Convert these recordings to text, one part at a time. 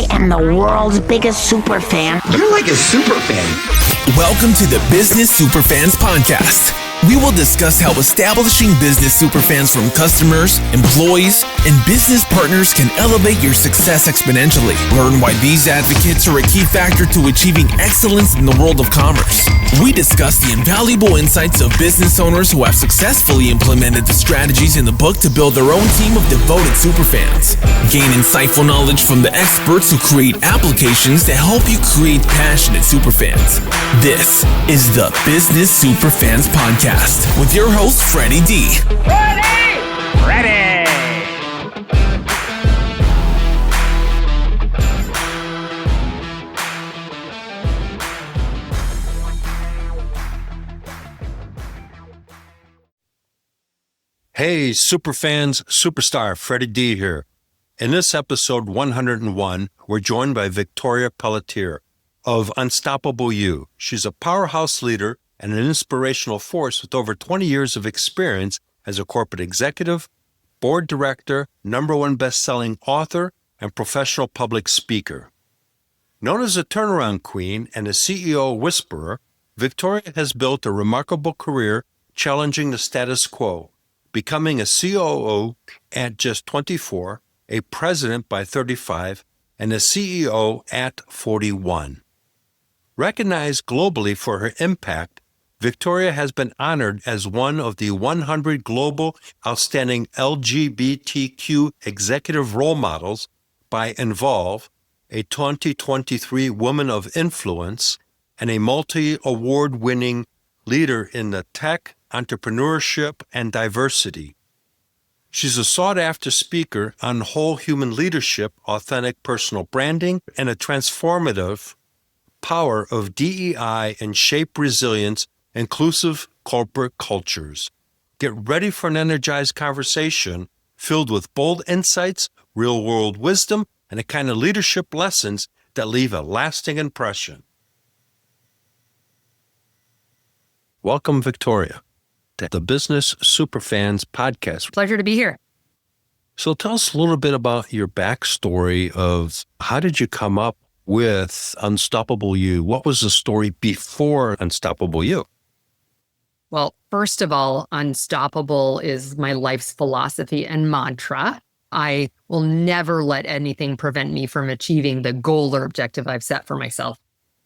I am the world's biggest super fan. You're like a super fan. Welcome to the Business Superfans Podcast. We will discuss how establishing business superfans from customers, employees, and business partners can elevate your success exponentially. Learn why these advocates are a key factor to achieving excellence in the world of commerce. We discuss the invaluable insights of business owners who have successfully implemented the strategies in the book to build their own team of devoted superfans. Gain insightful knowledge from the experts who create applications to help you create passionate superfans. This is the Business Superfans Podcast with your host, Freddie D. Ready! Hey, superfans, superstar Freddie D here. In this episode 101, we're joined by Victoria Pelletier of Unstoppable You. She's a powerhouse leader and an inspirational force with over 20 years of experience as a corporate executive, board director, #1 best-selling author, and professional public speaker. Known as a turnaround queen and a CEO whisperer, Victoria has built a remarkable career challenging the status quo, becoming a COO at just 24, a president by 35, and a CEO at 41. Recognized globally for her impact, Victoria has been honored as one of the 100 global outstanding LGBTQ executive role models by Involve, a 2023 Woman of Influence, and a multi-award-winning leader in the tech, entrepreneurship, and diversity. She's a sought-after speaker on whole human leadership, authentic personal branding, and a transformative power of DEI and shape resilience, inclusive corporate cultures. Get ready for an energized conversation filled with bold insights, real-world wisdom, and the kind of leadership lessons that leave a lasting impression. Welcome, Victoria, to the Business Superfans Podcast. Pleasure to be here. So tell us a little bit about your backstory of how did you come up with Unstoppable You? What was the story before Unstoppable You? Well, first of all, unstoppable is my life's philosophy and mantra. I will never let anything prevent me from achieving the goal or objective I've set for myself.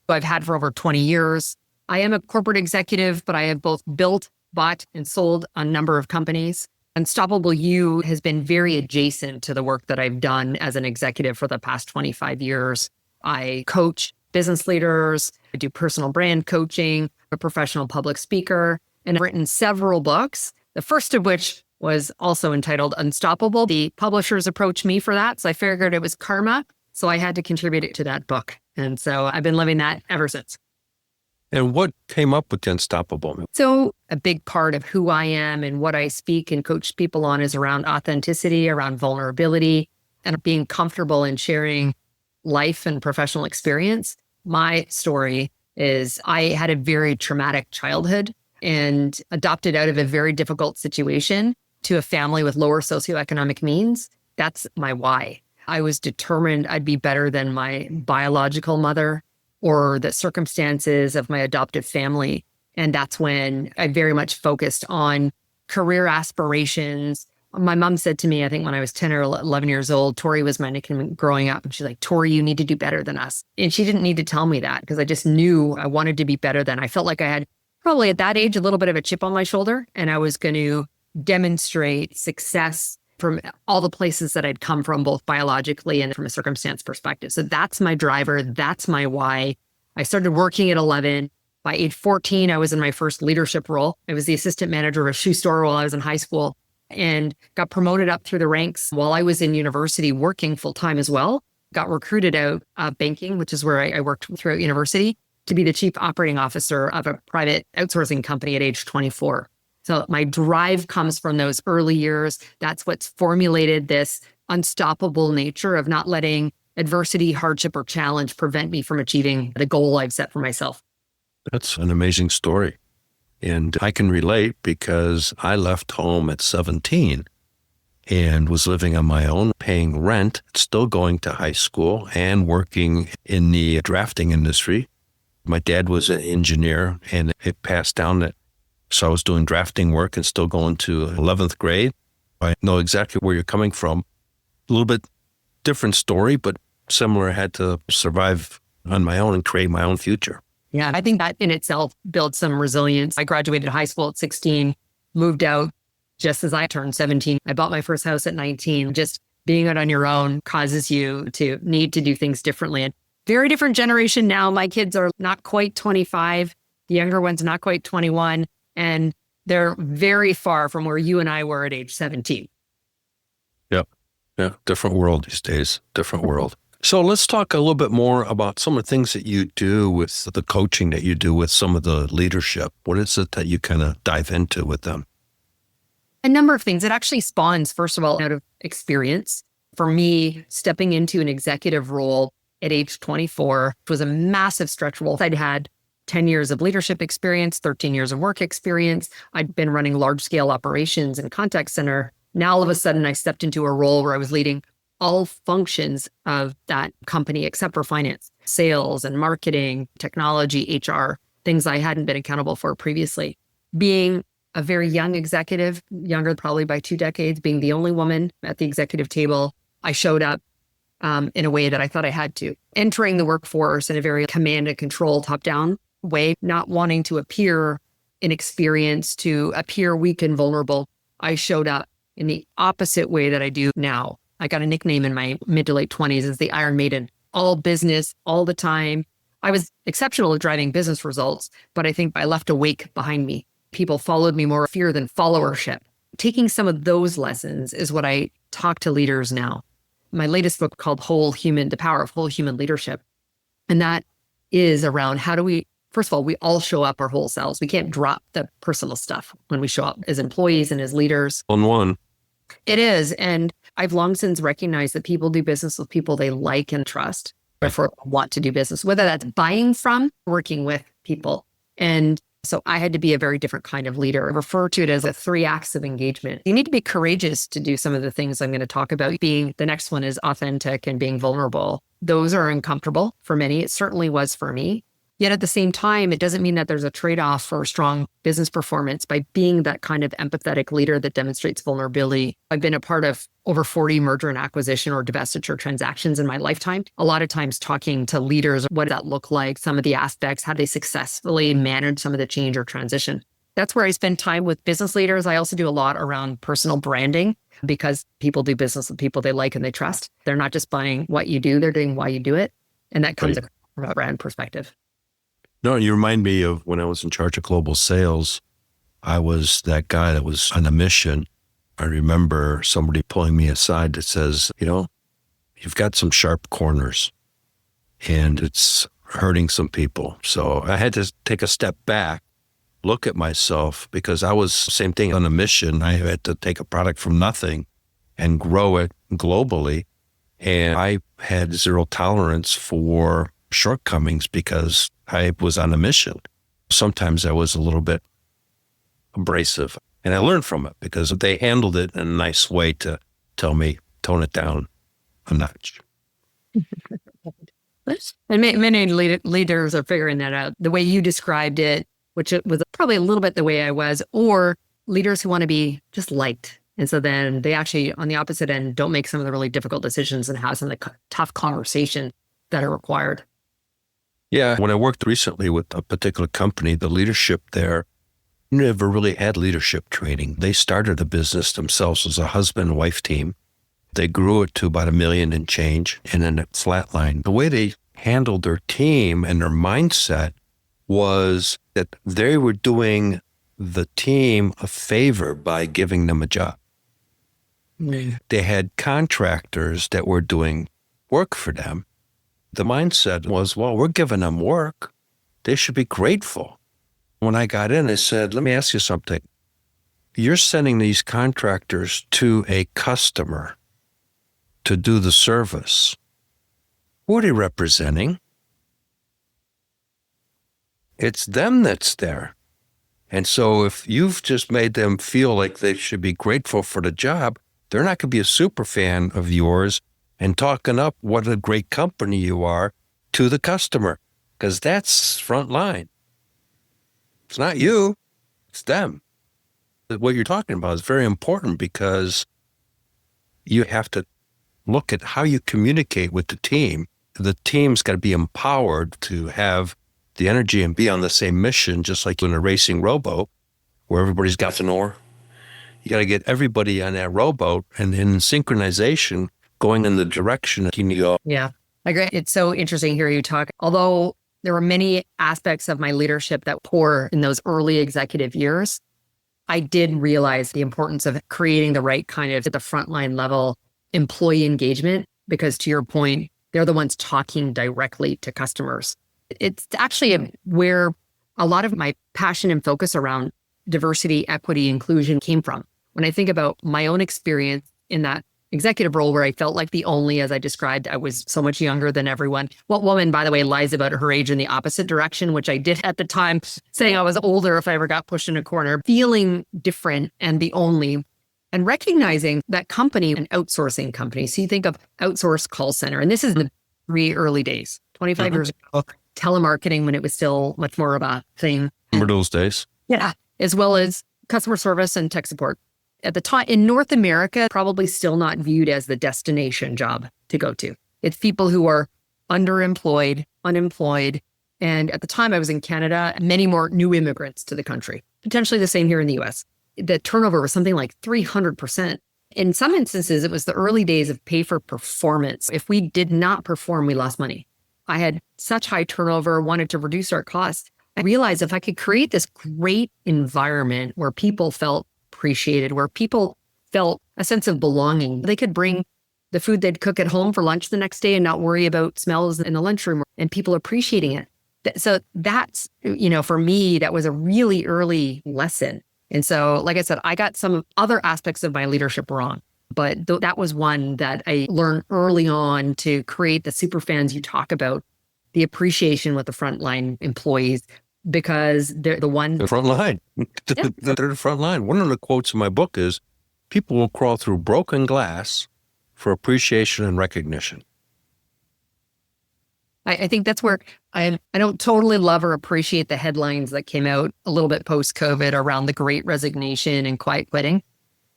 I've had for over 20 years. I am a corporate executive, but I have both built, bought, and sold a number of companies. Unstoppable You has been very adjacent to the work that I've done as an executive for the past 25 years. I coach business leaders, I do personal brand coaching, a professional public speaker, and I've written several books, the first of which was also entitled Unstoppable. The publishers approached me for that, so I figured it was karma, so I had to contribute it to that book. And so I've been living that ever since. And what came up with the Unstoppable? So a big part of who I am and what I speak and coach people on is around authenticity, around vulnerability, and being comfortable in sharing life and professional experience. My story is I had a very traumatic childhood and adopted out of a very difficult situation to a family with lower socioeconomic means. That's my why. I was determined I'd be better than my biological mother or the circumstances of my adoptive family. And that's when I very much focused on career aspirations. My mom said to me, I think when I was 10 or 11 years old, Tori was my nickname growing up. And she's like, Tori, you need to do better than us. And she didn't need to tell me that because I just knew I wanted to be better than. I felt like I had probably at that age a little bit of a chip on my shoulder. And I was going to demonstrate success from all the places that I'd come from, both biologically and from a circumstance perspective. So that's my driver. That's my why. I started working at 11. By age 14, I was in my first leadership role. I was the assistant manager of a shoe store while I was in high school and got promoted up through the ranks while I was in university working full time as well. Got recruited out of banking, which is where I worked throughout university, to be the chief operating officer of a private outsourcing company at age 24. So my drive comes from those early years. That's what's formulated this unstoppable nature of not letting adversity, hardship, or challenge prevent me from achieving the goal I've set for myself. That's an amazing story. And I can relate because I left home at 17 and was living on my own, paying rent, still going to high school and working in the drafting industry. My dad was an engineer and it passed down that. So I was doing drafting work and still going to 11th grade. I know exactly where you're coming from. A little bit different story, but similar. I had to survive on my own and create my own future. Yeah, I think that in itself builds some resilience. I graduated high school at 16, moved out just as I turned 17. I bought my first house at 19. Just being out on your own causes you to need to do things differently. And very different generation now. My kids are not quite 25. The younger one's not quite 21. And they're very far from where you and I were at age 17. Yep. Yeah. Different world these days. Different world. So let's talk a little bit more about some of the things that you do with the coaching that you do with some of the leadership. What is it that you kind of dive into with them? A number of things. It actually spawns, first of all, out of experience. For me, stepping into an executive role at age 24 was a massive stretch role. I'd had 10 years of leadership experience, 13 years of work experience. I'd been running large scale operations and contact center. Now, all of a sudden, I stepped into a role where I was leading all functions of that company except for finance, sales and marketing, technology, HR, things I hadn't been accountable for previously. Being a very young executive, younger probably by 2 decades, being the only woman at the executive table, I showed up in a way that I thought I had to. Entering the workforce in a very command and control, top-down way, not wanting to appear inexperienced, to appear weak and vulnerable. I showed up in the opposite way that I do now. I got a nickname in my mid to late 20s as the Iron Maiden, all business, all the time. I was exceptional at driving business results, but I think I left a wake behind me. People followed me more fear than followership. Taking some of those lessons is what I talk to leaders now. My latest book called Whole Human, The Power of Whole Human Leadership. And that is around how do we, first of all, we all show up our whole selves. We can't drop the personal stuff when we show up as employees and as leaders. On one. It is. And I've long since recognized that people do business with people they like and trust, or want to do business, whether that's buying from, working with people. And so I had to be a very different kind of leader. I refer to it as the 3 acts of engagement. You need to be courageous to do some of the things I'm going to talk about. The next one is authentic and being vulnerable. Those are uncomfortable for many. It certainly was for me. Yet at the same time, it doesn't mean that there's a trade-off for strong business performance by being that kind of empathetic leader that demonstrates vulnerability. I've been a part of over 40 merger and acquisition or divestiture transactions in my lifetime. A lot of times talking to leaders, what does that look like? Some of the aspects, how they successfully manage some of the change or transition. That's where I spend time with business leaders. I also do a lot around personal branding because people do business with people they like and they trust. They're not just buying what you do, they're doing why you do it. And that comes from a brand perspective. No, you remind me of when I was in charge of global sales. I was that guy that was on a mission. I remember somebody pulling me aside that says, you've got some sharp corners and it's hurting some people. So I had to take a step back, look at myself, because I was same thing on a mission. I had to take a product from nothing and grow it globally. And I had zero tolerance for shortcomings because I was on a mission. Sometimes I was a little bit abrasive, and I learned from it because they handled it in a nice way to tell me, tone it down a notch. And many leaders are figuring that out. The way you described it, which it was probably a little bit the way I was, or leaders who want to be just liked. And so then they actually, on the opposite end, don't make some of the really difficult decisions and have some of the tough conversations that are required. Yeah. When I worked recently with a particular company, the leadership there never really had leadership training. They started a business themselves as a husband and wife team. They grew it to about $1 million and change, and then it flatlined. The way they handled their team and their mindset was that they were doing the team a favor by giving them a job. They had contractors that were doing work for them. The mindset was, well, we're giving them work. They should be grateful. When I got in, I said, let me ask you something. You're sending these contractors to a customer to do the service. Who are they representing? It's them that's there. And so if you've just made them feel like they should be grateful for the job, they're not going to be a super fan of yours and talking up what a great company you are to the customer, because that's front line. It's not you, it's them. What you're talking about is very important because you have to look at how you communicate with the team. The team's got to be empowered to have the energy and be on the same mission, just like in a racing rowboat where everybody's got an oar. You got to get everybody on that rowboat and in synchronization going in the direction that you need to go. Yeah, I agree. It's so interesting to hear you talk. Although there were many aspects of my leadership that poor in those early executive years, I did realize the importance of creating the right kind of at the frontline level employee engagement, because to your point, they're the ones talking directly to customers. It's actually where a lot of my passion and focus around diversity, equity, inclusion came from. When I think about my own experience in that executive role where I felt like the only, as I described, I was so much younger than everyone. What woman, by the way, lies about her age in the opposite direction, which I did at the time, saying I was older if I ever got pushed in a corner, feeling different and the only, and recognizing that company, an outsourcing company. So you think of outsourced call center, and this is in the very early days, 25 years ago, telemarketing when it was still much more of a thing. Remember those days? Yeah, as well as customer service and tech support. At the time, in North America, probably still not viewed as the destination job to go to. It's people who are underemployed, unemployed. And at the time I was in Canada, many more new immigrants to the country, potentially the same here in the US. The turnover was something like 300%. In some instances, it was the early days of pay for performance. If we did not perform, we lost money. I had such high turnover, wanted to reduce our costs. I realized if I could create this great environment where people felt appreciated, where people felt a sense of belonging, they could bring the food they'd cook at home for lunch the next day and not worry about smells in the lunchroom and people appreciating it. So that's, for me, that was a really early lesson. And so, like I said, I got some other aspects of my leadership wrong, but that was one that I learned early on to create the super fans you talk about, the appreciation with the frontline employees, because they're the ones. The front line. Yeah. They're the front line. One of the quotes in my book is, people will crawl through broken glass for appreciation and recognition. I think that's where I don't totally love or appreciate the headlines that came out a little bit post-COVID around the Great Resignation and quiet quitting.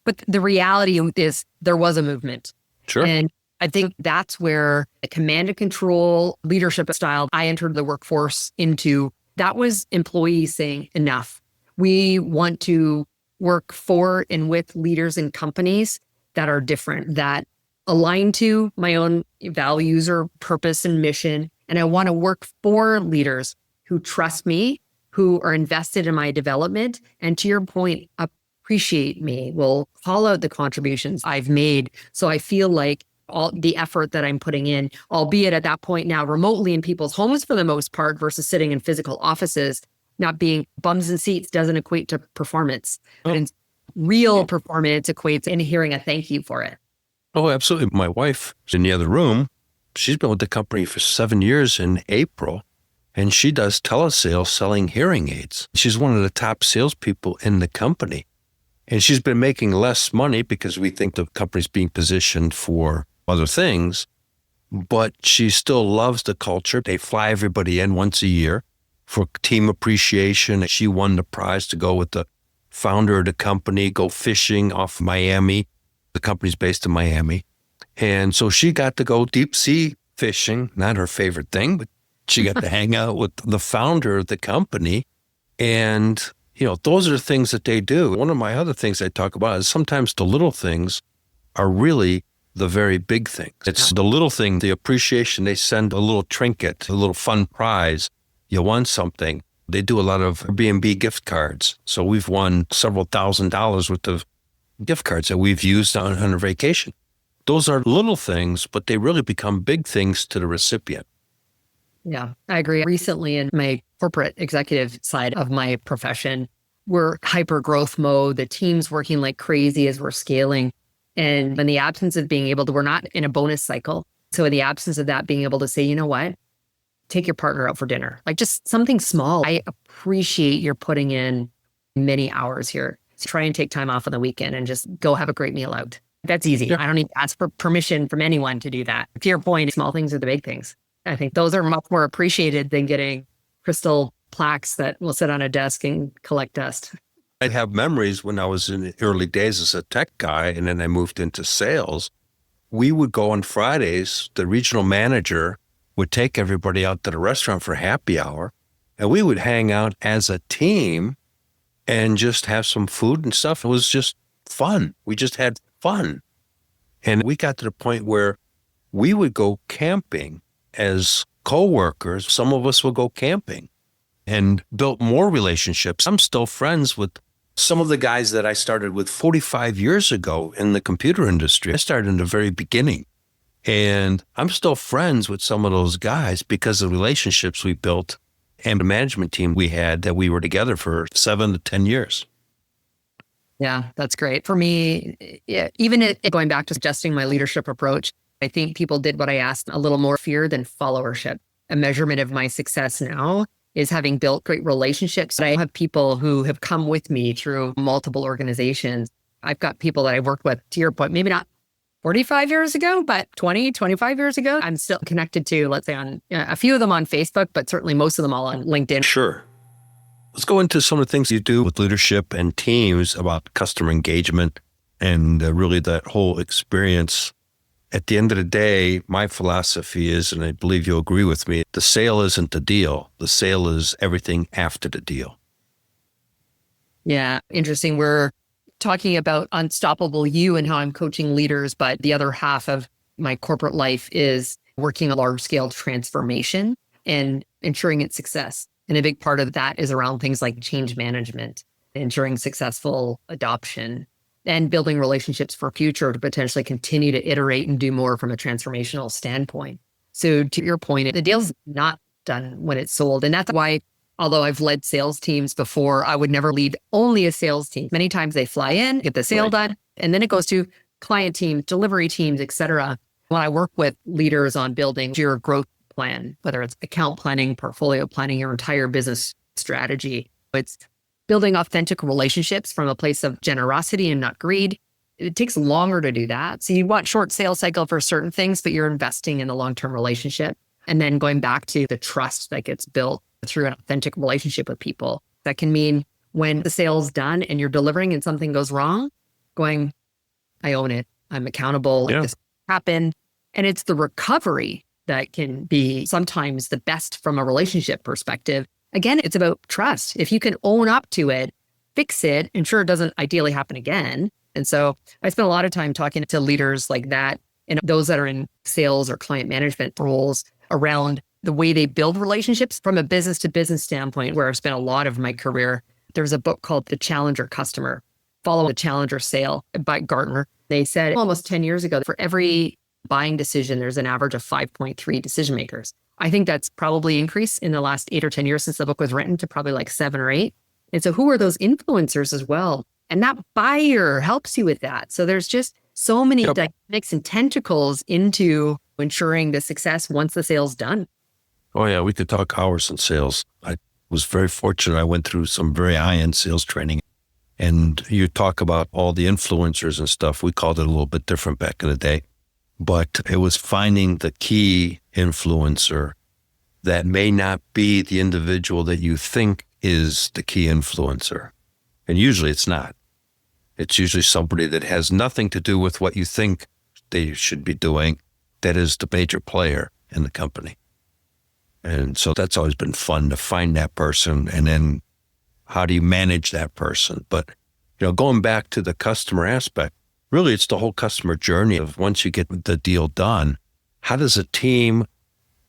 But the reality is there was a movement. Sure. And I think that's where the command and control leadership style I entered the workforce into, that was employees saying enough. We want to work for and with leaders and companies that are different, that align to my own values or purpose and mission. And I want to work for leaders who trust me, who are invested in my development, and to your point, appreciate me, will call out the contributions I've made. So I feel like all the effort that I'm putting in, albeit at that point now remotely in people's homes for the most part versus sitting in physical offices, not being bums and seats doesn't equate to performance. And real performance equates in hearing a thank you for it. Oh, absolutely. My wife is in the other room. She's been with the company for 7 years in April, and she does telesales selling hearing aids. She's one of the top salespeople in the company. And she's been making less money because we think the company's being positioned for other things, but she still loves the culture. They fly everybody in once a year for team appreciation. She won the prize to go with the founder of the company, go fishing off Miami. The company's based in Miami. And so she got to go deep sea fishing, not her favorite thing, but she got to hang out with the founder of the company. And, those are the things that they do. One of my other things I talk about is sometimes the little things are really the very big things. It's the little thing, the appreciation. They send a little trinket, a little fun prize. You won something. They do a lot of Airbnb gift cards. So we've won several $1,000s worth of gift cards that we've used on a vacation. Those are little things, but they really become big things to the recipient. Yeah, I agree. Recently in my corporate executive side of my profession, we're hyper growth mode. The team's working like crazy as we're scaling. And in the absence of being able to, we're not in a bonus cycle. So in the absence of that, being able to say, you know what, take your partner out for dinner, like just something small. I appreciate you're putting in many hours here. So try and take time off on the weekend and just go have a great meal out. That's easy. Yeah. I don't need to ask for permission from anyone to do that. To your point, small things are the big things. I think those are much more appreciated than getting crystal plaques that will sit on a desk and collect dust. I have memories when I was in the early days as a tech guy, and then I moved into sales. We would go on Fridays, the regional manager would take everybody out to the restaurant for happy hour, and we would hang out as a team and just have some food and stuff. It was just fun. We just had fun. And we got to the point where we would go camping as coworkers. Some of us would go camping and built more relationships. I'm still friends with some of the guys that I started with 45 years ago in the computer industry. I started in the very beginning. And I'm still friends with some of those guys because of the relationships we built and the management team we had that we were together for 7 to 10 years. Yeah, that's great. For me, even going back to adjusting my leadership approach, I think people did what I asked, a little more fear than followership. A measurement of my success now is having built great relationships. I have people who have come with me through multiple organizations. I've got people that I worked with, to your point, maybe not 45 years ago, but 20, 25 years ago, I'm still connected to, let's say on a few of them on Facebook, but certainly most of them all on LinkedIn. Sure. Let's go into some of the things you do with leadership and teams about customer engagement and really that whole experience. At the end of the day, my philosophy is, and I believe you'll agree with me, the sale isn't the deal. The sale is everything after the deal. Yeah, interesting. We're talking about Unstoppable You and how I'm coaching leaders, but the other half of my corporate life is working a large-scale transformation and ensuring its success. And a big part of that is around things like change management, ensuring successful adoption, and building relationships for future to potentially continue to iterate and do more from a transformational standpoint. So to your point, the deal's not done when it's sold. And that's why, although I've led sales teams before, I would never lead only a sales team. Many times they fly in, get the sale done, and then it goes to client teams, delivery teams, et cetera. When I work with leaders on building your growth plan, whether it's account planning, portfolio planning, your entire business strategy, it's building authentic relationships from a place of generosity and not greed. It takes longer to do that. So you want short sales cycle for certain things, but you're investing in the long-term relationship. And then going back to the trust that gets built through an authentic relationship with people. That can mean when the sale's done and you're delivering and something goes wrong, going, I own it. I'm accountable. Like this happened. And it's the recovery that can be sometimes the best from a relationship perspective. Again, it's about trust. If you can own up to it, fix it, ensure it doesn't ideally happen again. And so I spend a lot of time talking to leaders like that and those that are in sales or client management roles around the way they build relationships from a business to business standpoint, where I've spent a lot of my career. There's a book called The Challenger Customer, Follow the Challenger Sale by Gartner. They said almost 10 years ago, for every buying decision, there's an average of 5.3 decision makers. I think that's probably increased in the last 8 or 10 years since the book was written to probably like 7 or 8. And so who are those influencers as well? And that buyer helps you with that. So there's just so many dynamics and tentacles into ensuring the success once the sale's done. Oh yeah, we could talk hours in sales. I was very fortunate. I went through some very high-end sales training. And you talk about all the influencers and stuff. We called it a little bit different back in the day. But it was finding the key influencer that may not be the individual that you think is the key influencer. And usually it's not. It's usually somebody that has nothing to do with what you think they should be doing, that is the major player in the company. And so that's always been fun to find that person, and then how do you manage that person? But, going back to the customer aspect, really, it's the whole customer journey of once you get the deal done, how does a team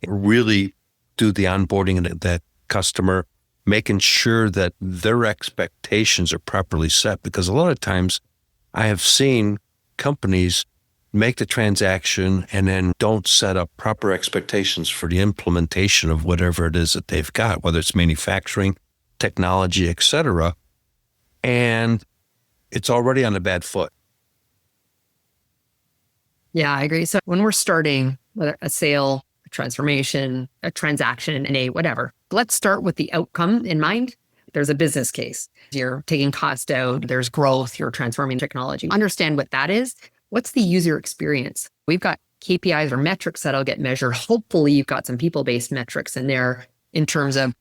really do the onboarding of that customer, making sure that their expectations are properly set? Because a lot of times I have seen companies make the transaction and then don't set up proper expectations for the implementation of whatever it is that they've got, whether it's manufacturing, technology, et cetera. And it's already on a bad foot. Yeah, I agree. So when we're starting whether a sale, a transformation, a transaction, whatever, let's start with the outcome in mind. There's a business case. You're taking cost out, there's growth, you're transforming technology. Understand what that is, what's the user experience? We've got KPIs or metrics that'll get measured. Hopefully you've got some people-based metrics in there in terms of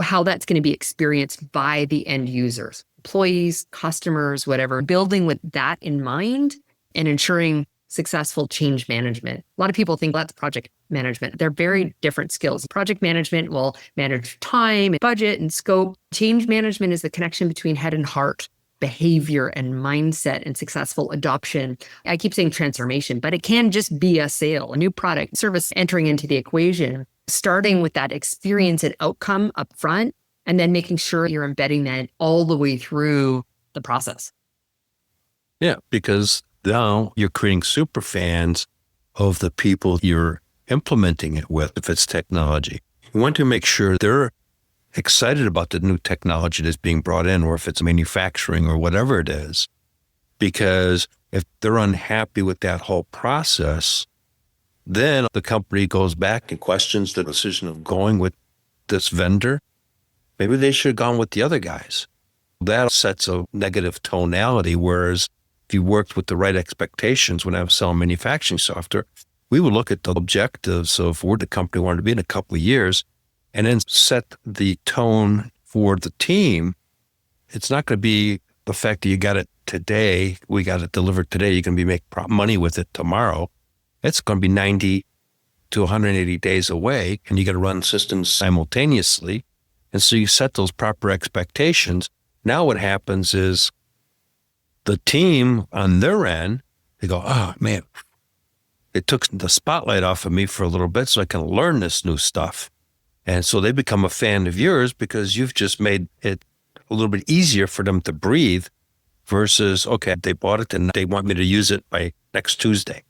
how that's going to be experienced by the end users, employees, customers, whatever, building with that in mind and ensuring successful change management. A lot of people think that's project management. They're very different skills. Project management will manage time, budget, and scope. Change management is the connection between head and heart, behavior and mindset, and successful adoption. I keep saying transformation, but it can just be a sale, a new product, service entering into the equation, starting with that experience and outcome up front, and then making sure you're embedding that all the way through the process. Yeah, because now you're creating super fans of the people you're implementing it with, if it's technology. You want to make sure they're excited about the new technology that's being brought in, or if it's manufacturing or whatever it is. Because if they're unhappy with that whole process, then the company goes back and questions the decision of going with this vendor. Maybe they should have gone with the other guys. That sets a negative tonality, whereas if you worked with the right expectations when I was selling manufacturing software, we would look at the objectives of where the company wanted to be in a couple of years and then set the tone for the team. It's not going to be the fact that you got it today, we got it delivered today, you're going to be making money with it tomorrow. It's going to be 90 to 180 days away, and you got to run systems simultaneously. And so you set those proper expectations. Now what happens is the team on their end, they go, oh man, it took the spotlight off of me for a little bit so I can learn this new stuff. And so they become a fan of yours because you've just made it a little bit easier for them to breathe versus, okay, they bought it and they want me to use it by next Tuesday.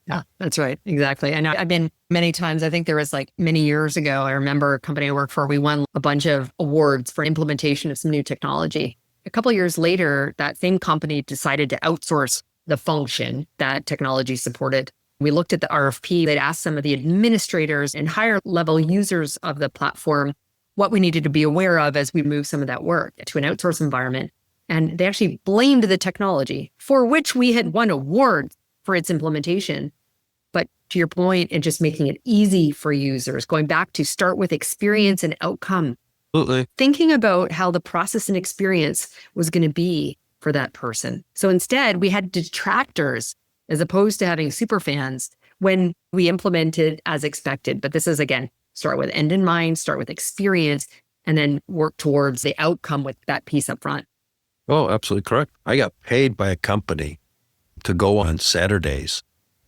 Yeah, that's right. Exactly. And I've been many times, I think there was like many years ago, I remember a company I worked for, we won a bunch of awards for implementation of some new technology. A couple of years later, that same company decided to outsource the function that technology supported. We looked at the RFP. They'd asked some of the administrators and higher level users of the platform what we needed to be aware of as we move some of that work to an outsource environment. And they actually blamed the technology for which we had won awards for its implementation. But to your point, and just making it easy for users, going back to start with experience and outcome. Absolutely. Thinking about how the process and experience was going to be for that person. So instead, we had detractors as opposed to having super fans when we implemented as expected. But this is, again, start with end in mind, start with experience, and then work towards the outcome with that piece up front. Oh, absolutely correct. I got paid by a company to go on Saturdays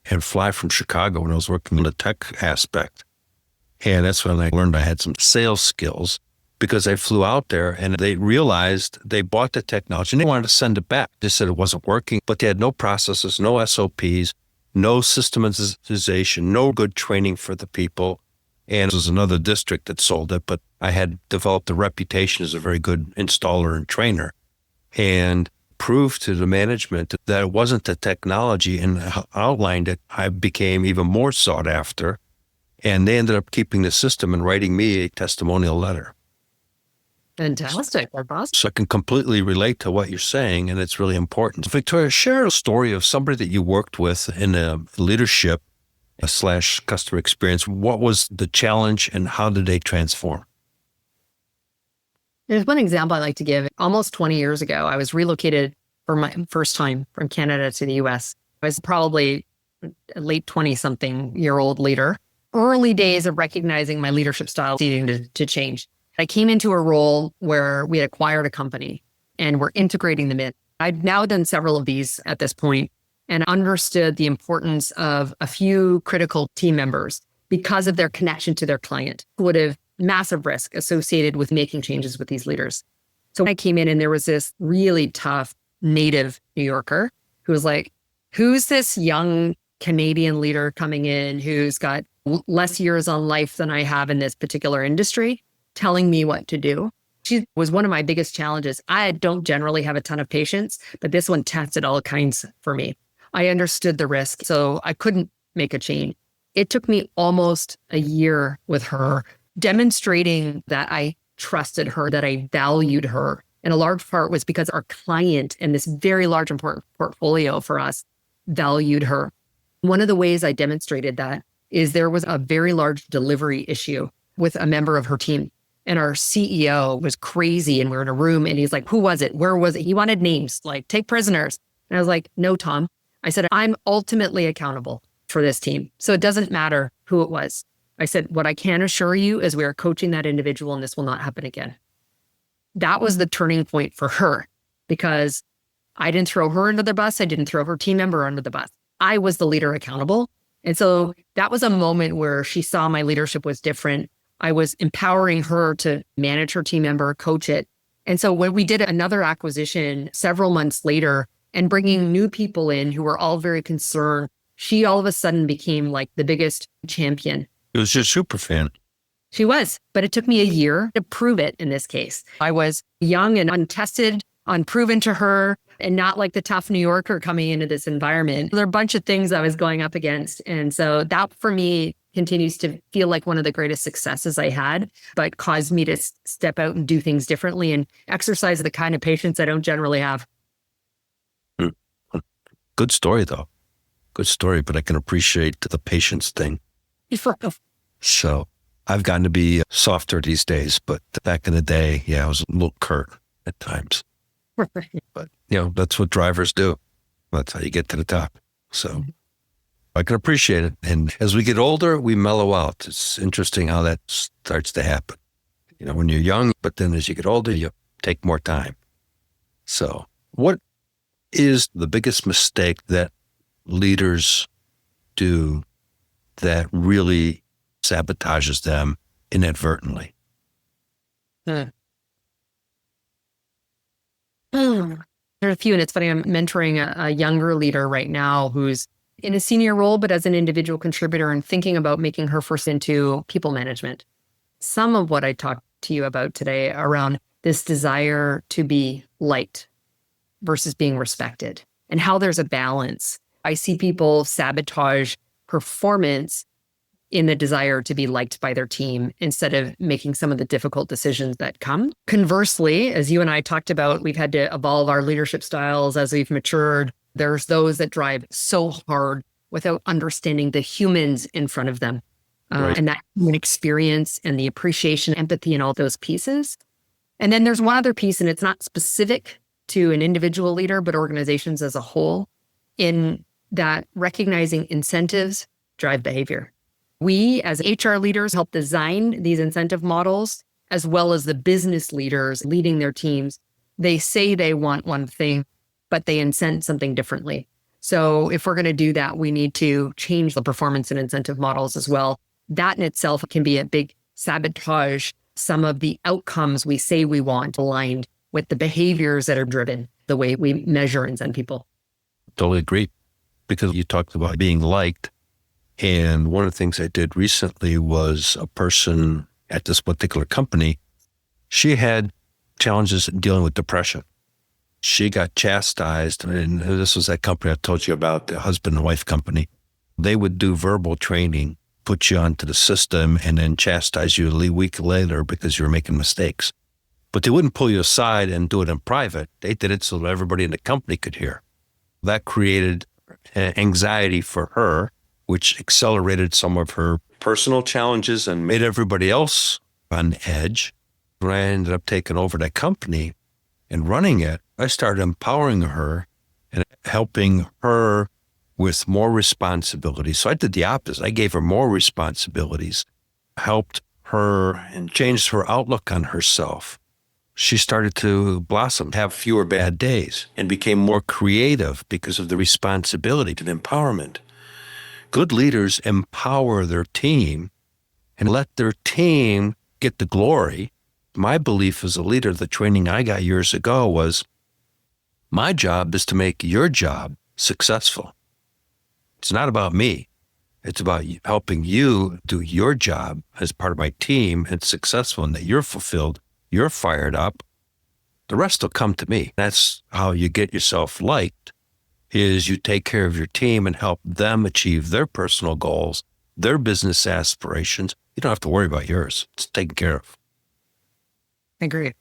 and fly from Chicago when I was working in the tech aspect. And that's when I learned I had some sales skills because I flew out there and they realized they bought the technology and they wanted to send it back. They said it wasn't working, but they had no processes, no SOPs, no systematization, no good training for the people. And it was another district that sold it, but I had developed a reputation as a very good installer and trainer and proved to the management that it wasn't the technology and outlined it. I became even more sought after, and they ended up keeping the system and writing me a testimonial letter. Fantastic. Our boss. So I can completely relate to what you're saying, and it's really important. Victoria, share a story of somebody that you worked with in a leadership / customer experience. What was the challenge and how did they transform? There's one example I like to give. Almost 20 years ago, I was relocated for my first time from Canada to the US. I was probably a late 20-something-year-old leader. Early days of recognizing my leadership style needing to change. I came into a role where we had acquired a company and we're integrating them in. I'd now done several of these at this point and understood the importance of a few critical team members because of their connection to their client, who would have massive risk associated with making changes with these leaders. So when I came in and there was this really tough native New Yorker who was like, who's this young Canadian leader coming in who's got less years on life than I have in this particular industry, telling me what to do? She was one of my biggest challenges. I don't generally have a ton of patience, but this one tested all kinds for me. I understood the risk, so I couldn't make a change. It took me almost a year with her, demonstrating that I trusted her, that I valued her, And a large part was because our client and this very large important portfolio for us valued her. One of the ways I demonstrated that is there was a very large delivery issue with a member of her team. And our CEO was crazy. And we're in a room and he's like, who was it? Where was it? He wanted names, like take prisoners. And I was like, no, Tom. I said, I'm ultimately accountable for this team. So it doesn't matter who it was. I said, what I can assure you is we are coaching that individual and this will not happen again. That was the turning point for her because I didn't throw her under the bus. I didn't throw her team member under the bus. I was the leader accountable. And so that was a moment where she saw my leadership was different. I was empowering her to manage her team member, coach it. And so when we did another acquisition several months later and bringing new people in who were all very concerned, she all of a sudden became like the biggest champion. It was your super fan. She was, but it took me a year to prove it in this case. I was young and untested, unproven to her, and not like the tough New Yorker coming into this environment. There are a bunch of things I was going up against. And so that for me continues to feel like one of the greatest successes I had, but caused me to step out and do things differently and exercise the kind of patience I don't generally have. Good story, though. Good story, but I can appreciate the patience thing. So I've gotten to be softer these days, but back in the day, I was a little curt at times. But, that's what drivers do. That's how you get to the top. So I can appreciate it. And as we get older, we mellow out. It's interesting how that starts to happen. When you're young, but then as you get older, you take more time. So what is the biggest mistake that leaders do that really sabotages them inadvertently? There are a few, and it's funny, I'm mentoring a younger leader right now who's in a senior role, but as an individual contributor and thinking about making her first into people management. Some of what I talked to you about today around this desire to be liked versus being respected and how there's a balance. I see people sabotage performance in the desire to be liked by their team instead of making some of the difficult decisions that come. Conversely, as you and I talked about, we've had to evolve our leadership styles as we've matured. There's those that drive so hard without understanding the humans in front of them. Right. And that human experience and the appreciation, empathy, and all those pieces. And then there's one other piece, and it's not specific to an individual leader, but organizations as a whole, in that recognizing incentives drive behavior. We, as HR leaders, help design these incentive models, as well as the business leaders leading their teams. They say they want one thing, but they incent something differently. So if we're going to do that, we need to change the performance and incentive models as well. That in itself can be a big sabotage some of the outcomes we say we want aligned with the behaviors that are driven the way we measure and send people. Totally agree. Because you talked about being liked. And one of the things I did recently was a person at this particular company, she had challenges dealing with depression. She got chastised, and this was that company I told you about, the husband and wife company. They would do verbal training, put you onto the system, and then chastise you a week later because you were making mistakes. But they wouldn't pull you aside and do it in private. They did it so that everybody in the company could hear. That created anxiety for her, which accelerated some of her personal challenges and made everybody else on edge. When I ended up taking over that company and running it, I started empowering her and helping her with more responsibility. So I did the opposite. I gave her more responsibilities, helped her and changed her outlook on herself. She started to blossom, have fewer bad days, and became more creative because of the responsibility and empowerment. Good leaders empower their team and let their team get the glory. My belief as a leader, the training I got years ago was, my job is to make your job successful. It's not about me. It's about helping you do your job as part of my team and successful, and that you're fulfilled, you're fired up. The rest will come to me. That's how you get yourself liked, is you take care of your team and help them achieve their personal goals, their business aspirations. You don't have to worry about yours. It's taken care of. I agree.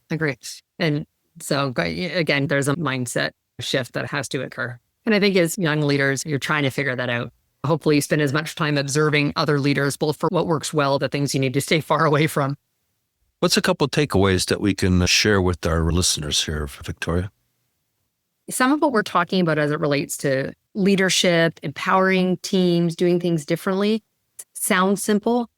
And So again, there's a mindset shift that has to occur. And I think as young leaders, you're trying to figure that out. Hopefully you spend as much time observing other leaders, both for what works well, the things you need to stay far away from. What's a couple of takeaways that we can share with our listeners here, Victoria? Some of what we're talking about as it relates to leadership, empowering teams, doing things differently, sounds simple,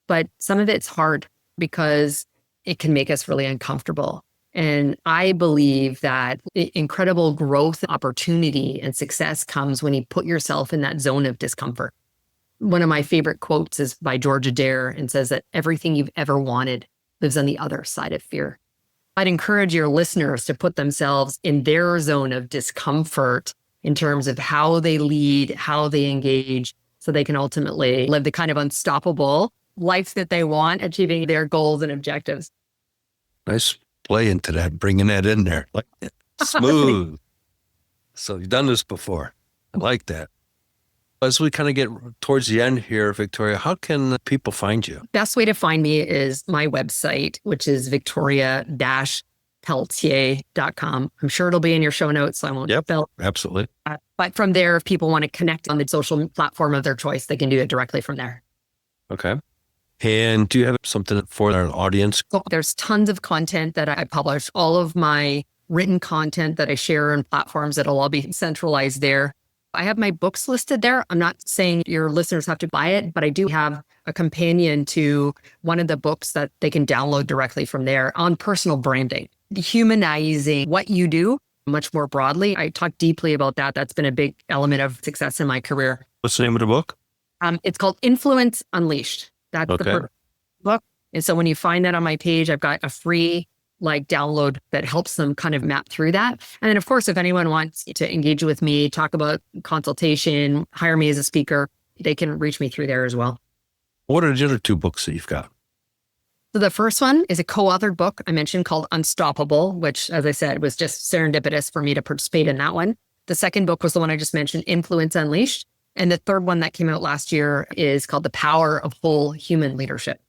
but some of it's hard because it can make us really uncomfortable. And I believe that incredible growth, opportunity, and success comes when you put yourself in that zone of discomfort. One of my favorite quotes is by George Adair and says that everything you've ever wanted lives on the other side of fear. I'd encourage your listeners to put themselves in their zone of discomfort in terms of how they lead, how they engage, so they can ultimately live the kind of unstoppable life that they want, achieving their goals and objectives. Nice play into that, bringing that in there. Like smooth. So you've done this before. I like that. As we kind of get towards the end here, Victoria, how can people find you? Best way to find me is my website, which is victoria-pelletier.com. I'm sure it'll be in your show notes, so I won't spell. Absolutely. But from there, if people want to connect on the social platform of their choice, they can do it directly from there. Okay. And do you have something for our audience? So there's tons of content that I publish. All of my written content that I share on platforms, that'll all be centralized there. I have my books listed there. I'm not saying your listeners have to buy it, but I do have a companion to one of the books that they can download directly from there on personal branding, humanizing what you do much more broadly. I talk deeply about that. That's been a big element of success in my career. What's the name of the book? It's called Influence Unleashed. That's the book. And so when you find that on my page, I've got a free download that helps them kind of map through that. And then of course, if anyone wants to engage with me, talk about consultation, hire me as a speaker, they can reach me through there as well. What are the other two books that you've got? So the first one is a co-authored book I mentioned called Unstoppable, which, as I said, was just serendipitous for me to participate in that one. The second book was the one I just mentioned, Influence Unleashed. And the third one that came out last year is called The Power of Whole Human Leadership.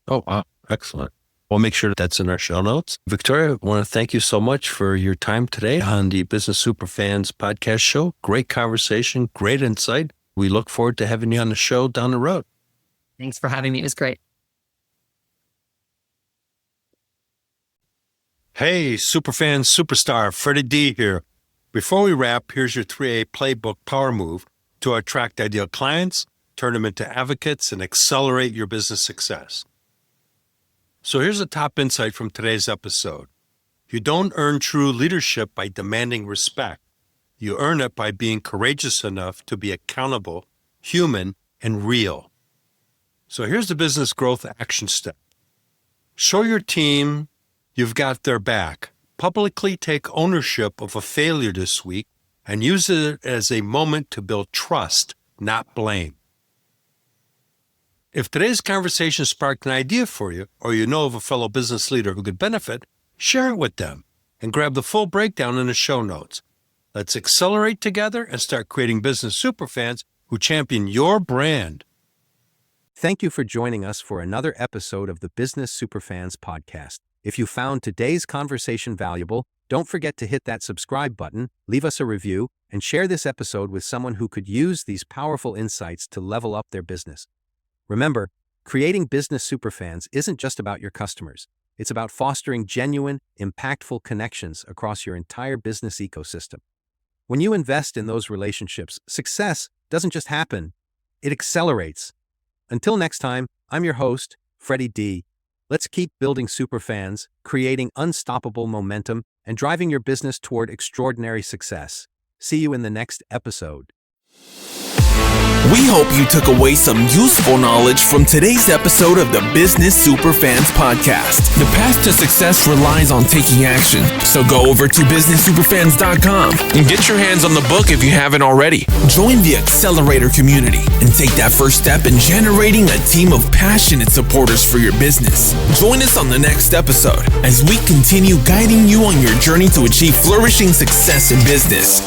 Oh, wow. Excellent. We'll make sure that's in our show notes. Victoria, I want to thank you so much for your time today on the Business Superfans podcast show. Great conversation, great insight. We look forward to having you on the show down the road. Thanks for having me. It was great. Hey, Superfan Superstar, Freddie D here. Before we wrap, here's your 3A Playbook Power Move to attract ideal clients, turn them into advocates, and accelerate your business success. So here's a top insight from today's episode. You don't earn true leadership by demanding respect. You earn it by being courageous enough to be accountable, human, and real. So here's the business growth action step. Show your team you've got their back. Publicly take ownership of a failure this week and use it as a moment to build trust, not blame. If today's conversation sparked an idea for you, or you know of a fellow business leader who could benefit, share it with them and grab the full breakdown in the show notes. Let's accelerate together and start creating business superfans who champion your brand. Thank you for joining us for another episode of the Business Superfans podcast. If you found today's conversation valuable, don't forget to hit that subscribe button, leave us a review, and share this episode with someone who could use these powerful insights to level up their business. Remember, creating business superfans isn't just about your customers. It's about fostering genuine, impactful connections across your entire business ecosystem. When you invest in those relationships, success doesn't just happen, it accelerates. Until next time, I'm your host, Freddie D. Let's keep building superfans, creating unstoppable momentum, and driving your business toward extraordinary success. See you in the next episode. We hope you took away some useful knowledge from today's episode of the Business Superfans podcast. The path to success relies on taking action. So go over to businesssuperfans.com and get your hands on the book if you haven't already. Join the Accelerator community and take that first step in generating a team of passionate supporters for your business. Join us on the next episode as we continue guiding you on your journey to achieve flourishing success in business.